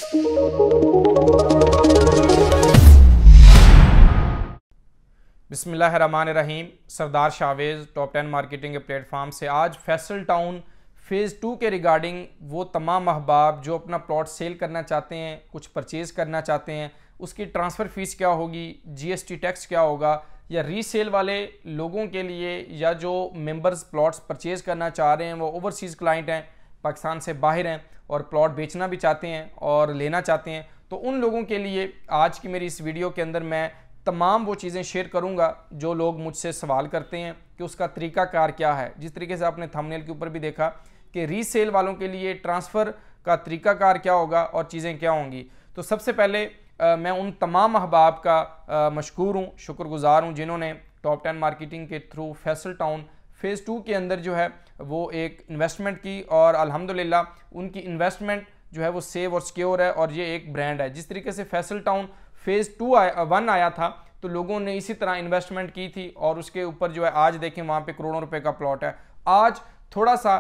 बिस्मिल्लाहिर्रहमानिर्रहीम। सरदार Chavez top 10 marketing के platform से आज फैसल टाउन फ़ेज़ 2 के रिगार्डिंग वो तमाम अहबाब जो अपना प्लॉट सेल करना चाहते हैं, कुछ परचेज़ करना चाहते हैं, उसकी ट्रांसफ़र फ़ीस क्या होगी, GST टैक्स क्या होगा, या रीसेल वाले लोगों के लिए, या जो मेंबर्स प्लॉट्स परचेज़ करना चाह रहे हैं वो ओवरसीज़ क्लाइंट हैं, पाकिस्तान से बाहर हैं और प्लॉट बेचना भी चाहते हैं और लेना चाहते हैं, तो उन लोगों के लिए आज की मेरी इस वीडियो के अंदर मैं तमाम वो चीज़ें शेयर करूंगा जो लोग मुझसे सवाल करते हैं कि उसका तरीक़ाकार क्या है। जिस तरीके से आपने थंबनेल के ऊपर भी देखा कि रीसेल वालों के लिए ट्रांसफ़र का तरीक़ाकार क्या होगा और चीज़ें क्या होंगी। तो सबसे पहले मैं उन तमाम अहबाब का मशकूर हूँ, शुक्रगुज़ार हूँ जिन्होंने टॉप 10 मार्केटिंग के थ्रू फैसल टाउन फ़ेज़ 2 के अंदर जो है वो एक इन्वेस्टमेंट की और अल्हम्दुलिल्लाह उनकी इन्वेस्टमेंट जो है वो सेव और सिक्योर है और ये एक ब्रांड है। जिस तरीके से फैसल टाउन फ़ेज़ 1 आया था तो लोगों ने इसी तरह इन्वेस्टमेंट की थी और उसके ऊपर जो है आज देखें वहाँ पे करोड़ों रुपए का प्लॉट है। आज थोड़ा सा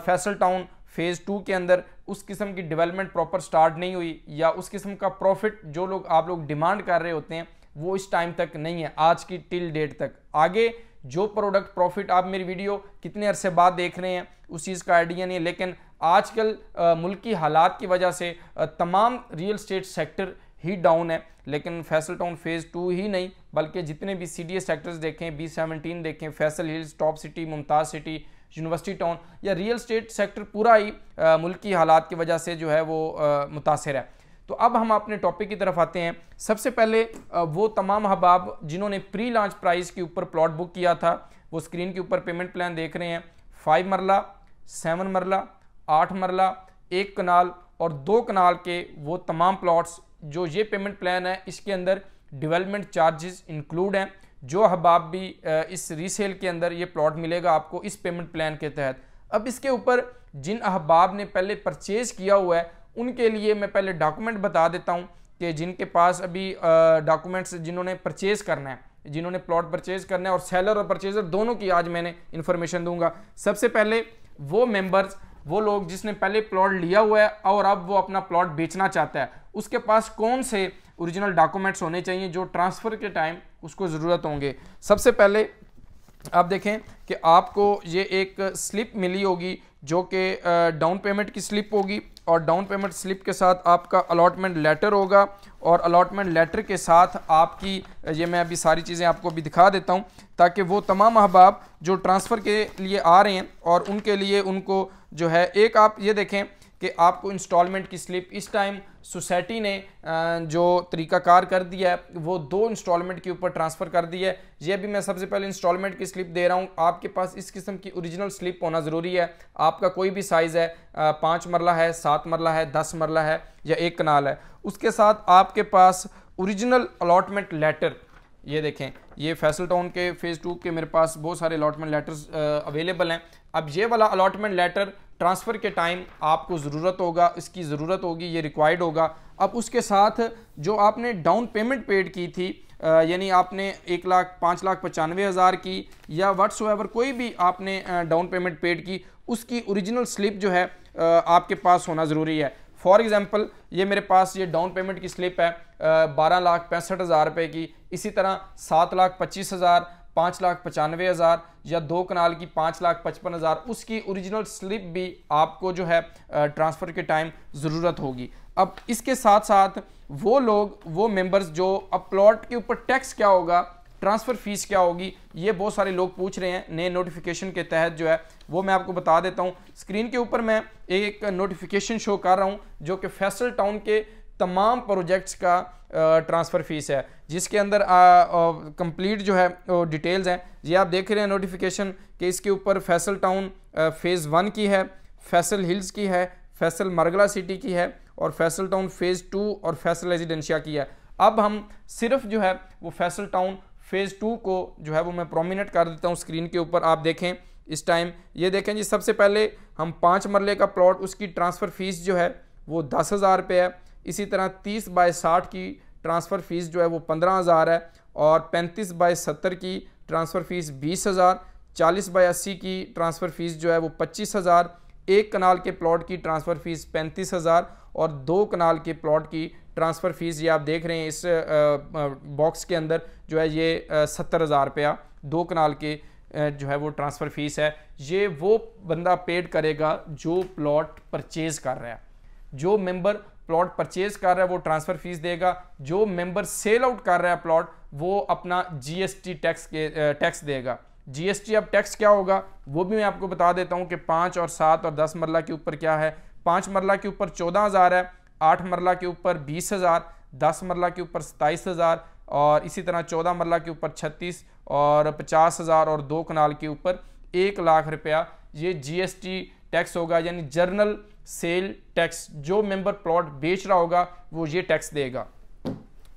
फैसल टाउन फ़ेज़ 2 के अंदर उस किस्म की डेवलपमेंट प्रॉपर स्टार्ट नहीं हुई, या उस किस्म का प्रॉफिट जो लोग आप लोग डिमांड कर रहे होते हैं वो इस टाइम तक नहीं है, आज की टिल डेट तक। आगे जो प्रोडक्ट प्रॉफिट आप मेरी वीडियो कितने अरसे बाद देख रहे हैं उस चीज़ का आइडिया नहीं है, लेकिन आजकल मुल्क की हालात की वजह से तमाम रियल स्टेट सेक्टर ही डाउन है। लेकिन फैसल टाउन फ़ेज़ 2 ही नहीं बल्कि जितने भी CDS सेक्टर्स देखें, B17 देखें, Faisal hills, top city, Mumtaz city, university town, या रियल स्टेट सेक्टर पूरा ही मुल्क की हालात की वजह से जो है वो मुतासिर है। तो अब हम अपने टॉपिक की तरफ आते हैं। सबसे पहले वो तमाम अहबाब जिन्होंने प्री लॉन्च प्राइस के ऊपर प्लॉट बुक किया था वो स्क्रीन के ऊपर पेमेंट प्लान देख रहे हैं। 5 मरला, 7 मरला, 8 मरला, 1 कनाल और 2 कनाल के वो तमाम प्लॉट्स जो ये पेमेंट प्लान है इसके अंदर डेवलपमेंट चार्जेस इंक्लूड हैं। जो अहबाब भी इस रीसेल के अंदर ये प्लॉट मिलेगा आपको इस पेमेंट प्लान के तहत। अब इसके ऊपर जिन अहबाब ने पहले परचेज़ किया हुआ है उनके लिए मैं पहले डॉक्यूमेंट बता देता हूँ कि जिनके पास अभी डॉक्यूमेंट्स जिन्होंने परचेज़ करना है, जिन्होंने प्लॉट परचेज़ करना है, और सेलर और परचेज़र दोनों की आज मैंने इन्फॉर्मेशन दूंगा। सबसे पहले वो मेंबर्स, वो लोग जिसने पहले प्लॉट लिया हुआ है और अब वो अपना प्लॉट बेचना चाहता है, उसके पास कौन से ओरिजिनल डॉक्यूमेंट्स होने चाहिए जो ट्रांसफ़र के टाइम उसको ज़रूरत होंगे। सबसे पहले आप देखें कि आपको ये एक स्लिप मिली होगी जो कि डाउन पेमेंट की स्लिप होगी, और डाउन पेमेंट स्लिप के साथ आपका अलॉटमेंट लेटर होगा, और अलॉटमेंट लेटर के साथ आपकी ये मैं अभी सारी चीज़ें आपको भी दिखा देता हूँ ताकि वो तमाम अहबाब जो ट्रांसफ़र के लिए आ रहे हैं और उनके लिए उनको जो है एक आप ये देखें कि आपको इंस्टॉलमेंट की स्लिप इस टाइम सोसाइटी ने जो तरीक़ाकार कर दिया है वो 2 इंस्टॉलमेंट के ऊपर ट्रांसफ़र कर दिया है। ये भी मैं सबसे पहले इंस्टॉलमेंट की स्लिप दे रहा हूँ। आपके पास इस किस्म की ओरिजिनल स्लिप होना ज़रूरी है। आपका कोई भी साइज़ है, 5 मरला है, 7 मरला है, 10 मरला है या 1 कनाल है, उसके साथ आपके पास ओरिजिनल अलॉटमेंट लेटर, ये देखें ये फैसल टाउन के फ़ेज़ 2 के मेरे पास बहुत सारे अलॉटमेंट लेटर्स अवेलेबल हैं। अब ये वाला अलॉटमेंट लेटर ट्रांसफ़र के टाइम आपको ज़रूरत होगा, इसकी ज़रूरत होगी, ये रिक्वायर्ड होगा। अब उसके साथ जो आपने डाउन पेमेंट पेड की थी, यानी आपने 1,05,95,000 की या व्हाट्सएवर कोई भी आपने डाउन पेमेंट पेड की, उसकी ओरिजिनल स्लिप जो है आपके पास होना ज़रूरी है। फॉर एग्ज़ाम्पल ये मेरे पास ये डाउन पेमेंट की स्लिप है 12,65,000 रुपये की, इसी तरह 7,25,000, 5,95,000 या 2 कनाल की 5,55,000, उसकी ओरिजिनल स्लिप भी आपको जो है ट्रांसफ़र के टाइम ज़रूरत होगी। अब इसके साथ साथ वो लोग, वो मेंबर्स जो अब प्लॉट के ऊपर टैक्स क्या होगा, ट्रांसफ़र फ़ीस क्या होगी, ये बहुत सारे लोग पूछ रहे हैं नए नोटिफिकेशन के तहत जो है वो मैं आपको बता देता हूँ। स्क्रीन के ऊपर मैं एक नोटिफिकेशन शो कर रहा हूँ जो कि फैसल टाउन के तमाम प्रोजेक्ट्स का ट्रांसफ़र फ़ीस है, जिसके अंदर कंप्लीट जो है डिटेल्स हैं। ये आप देख रहे हैं नोटिफिकेशन कि इसके ऊपर फैसल टाउन फ़ेज़ 1 की है, फैसल हिल्स की है, फैसल मरगला सिटी की है, और फैसल टाउन फ़ेज़ 2 और फैसल रेजिडेंशिया की है। अब हम सिर्फ जो है वो फैसल टाउन फ़ेज़ 2 को जो है वो मैं प्रोमिनेंट कर देता हूँ स्क्रीन के ऊपर। आप देखें इस टाइम, ये देखें जी, सबसे पहले हम 5 मरले का प्लॉट, उसकी ट्रांसफ़र फ़ीस जो है वो 10,000 रुपये है। इसी तरह 30/60 की ट्रांसफ़र फ़ीस जो है वो 15,000 है, और 35/70 की ट्रांसफ़र फ़ीस 20,000, 40/80 की ट्रांसफ़र फ़ीस जो है वो 25,000, 1 कनाल के प्लॉट की ट्रांसफ़र फ़ीस 35,000, और 2 कनाल के प्लॉट की ट्रांसफ़र फ़ीस ये आप देख रहे हैं इस बॉक्स के अंदर जो है ये 70,000 रुपया 2 कनाल के जो है वो ट्रांसफ़र फ़ीस है। ये वो बंदा पेड करेगा जो प्लॉट परचेज़ कर रहा है। जो मेंबर प्लॉट परचेज़ कर रहा है वो ट्रांसफ़र फ़ीस देगा। जो मेंबर सेल आउट कर रहा है प्लॉट वो अपना GST टैक्स देगा। GST अब टैक्स क्या होगा वो भी मैं आपको बता देता हूँ कि 5 और 7 और 10 मरला के ऊपर क्या है। 5 मरला के ऊपर 14,000 है, 8 मरला के ऊपर 20,000, 10 मरला के ऊपर 27,000 और इसी तरह 14 मरला के ऊपर 36 और 50,000 और 2 कनाल के ऊपर 1 लाख रुपया ये GST टैक्स होगा, यानी जर्नल सेल टैक्स। जो मेंबर प्लॉट बेच रहा होगा वो ये टैक्स देगा।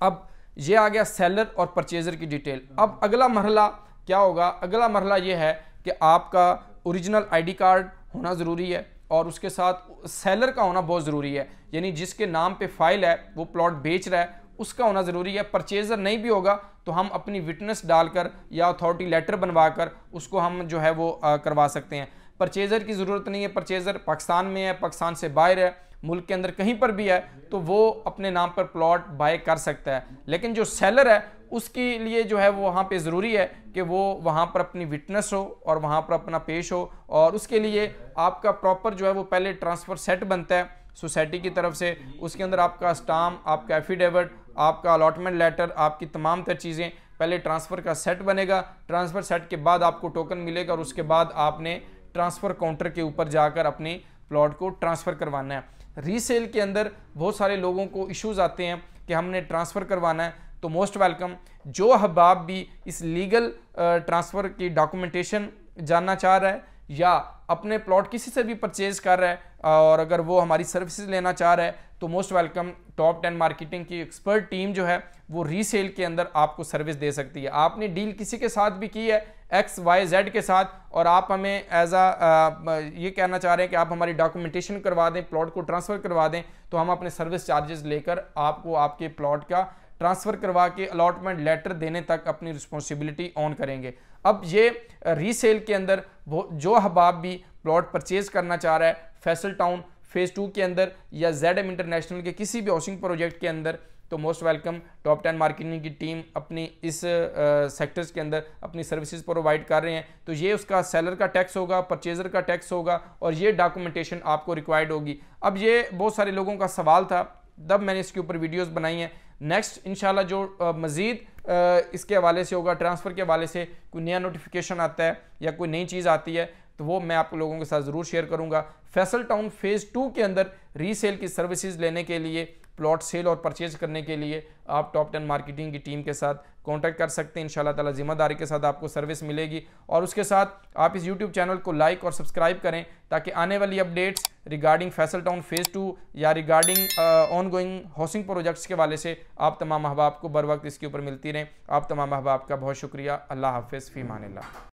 अब ये आ गया सेलर और परचेजर की डिटेल। अब अगला मरहला क्या होगा? अगला मरहला ये है कि आपका ओरिजिनल ID कार्ड होना ज़रूरी है और उसके साथ सेलर का होना बहुत ज़रूरी है, यानी जिसके नाम पे फाइल है वो प्लॉट बेच रहा है उसका होना ज़रूरी है। परचेज़र नहीं भी होगा तो हम अपनी विटनेस डालकर या अथॉरिटी लेटर बनवाकर उसको हम जो है वो करवा सकते हैं। परचेज़र की ज़रूरत नहीं है। परचेज़र पाकिस्तान में है, पाकिस्तान से बाहर है, मुल्क के अंदर कहीं पर भी है तो वो अपने नाम पर प्लॉट बाय कर सकता है। लेकिन जो सेलर है उसके लिए जो है वो वहाँ पे ज़रूरी है कि वो वहाँ पर अपनी विटनेस हो और वहाँ पर अपना पेश हो, और उसके लिए आपका प्रॉपर जो है वो पहले ट्रांसफ़र सेट बनता है सोसाइटी की तरफ से। उसके अंदर आपका स्टाम्प, आपका एफिडेविट, आपका अलॉटमेंट लेटर, आपकी तमाम तर चीज़ें, पहले ट्रांसफ़र का सेट बनेगा। ट्रांसफ़र सेट के बाद आपको टोकन मिलेगा और उसके बाद आपने ट्रांसफ़र काउंटर के ऊपर जाकर अपने प्लॉट को ट्रांसफ़र करवाना है। रीसेल के अंदर बहुत सारे लोगों को इश्यूज़ आते हैं कि हमने ट्रांसफ़र करवाना है, तो मोस्ट वेलकम। जो अहबाब भी इस लीगल ट्रांसफ़र की डॉक्यूमेंटेशन जानना चाह रहा है या अपने प्लॉट किसी से भी परचेज़ कर रहा है और अगर वो हमारी सर्विसेज लेना चाह रहा है तो मोस्ट वेलकम। टॉप 10 मार्केटिंग की एक्सपर्ट टीम जो है वो रीसेल के अंदर आपको सर्विस दे सकती है। आपने डील किसी के साथ भी की है XYZ के साथ और आप हमें ये कहना चाह रहे हैं कि आप हमारी डॉक्यूमेंटेशन करवा दें, प्लॉट को ट्रांसफ़र करवा दें, तो हम अपने सर्विस चार्जेस लेकर आपको आपके प्लॉट का ट्रांसफ़र करवा के अलॉटमेंट लेटर देने तक अपनी रिस्पॉन्सिबिलिटी ऑन करेंगे। अब ये रीसेल के अंदर जो अहबाब भी प्लॉट परचेज़ करना चाह रहा है फैसल टाउन फेज़ 2 के अंदर या ZM इंटरनेशनल के किसी भी हाउसिंग प्रोजेक्ट के अंदर, तो मोस्ट वेलकम। टॉप 10 मार्केटिंग की टीम अपनी इस सेक्टर्स के अंदर अपनी सर्विसेज प्रोवाइड कर रहे हैं। तो ये उसका सेलर का टैक्स होगा, परचेज़र का टैक्स होगा और ये डॉक्यूमेंटेशन आपको रिक्वायर्ड होगी। अब ये बहुत सारे लोगों का सवाल था, तब मैंने इसके ऊपर वीडियोस बनाई हैं। नेक्स्ट इंशाल्लाह जो मज़ीद इसके हवाले से होगा, ट्रांसफ़र के हवाले से कोई नया नोटिफिकेशन आता है या कोई नई चीज़ आती है तो वो मैं आप लोगों के साथ ज़रूर शेयर करूंगा। फैसल टाउन फेज़ 2 के अंदर रीसेल की सर्विसेज लेने के लिए, प्लॉट सेल और परचेज करने के लिए आप टॉप 10 मार्केटिंग की टीम के साथ कांटेक्ट कर सकते हैं। इंशाल्लाह ताला ज़िम्मेदारी के साथ आपको सर्विस मिलेगी। और उसके साथ आप इस यूट्यूब चैनल को लाइक और सब्सक्राइब करें ताकि आने वाली updates regarding Faisal town phase 2 या regarding on going housing projects के वाले से आप तमाम अहबाब को बर वक्त इसके ऊपर मिलती रहें। आप तमाम अहबाब का बहुत शुक्रिया। अल्लाह हाफ़िज़, फ़ी अमानिल्लाह।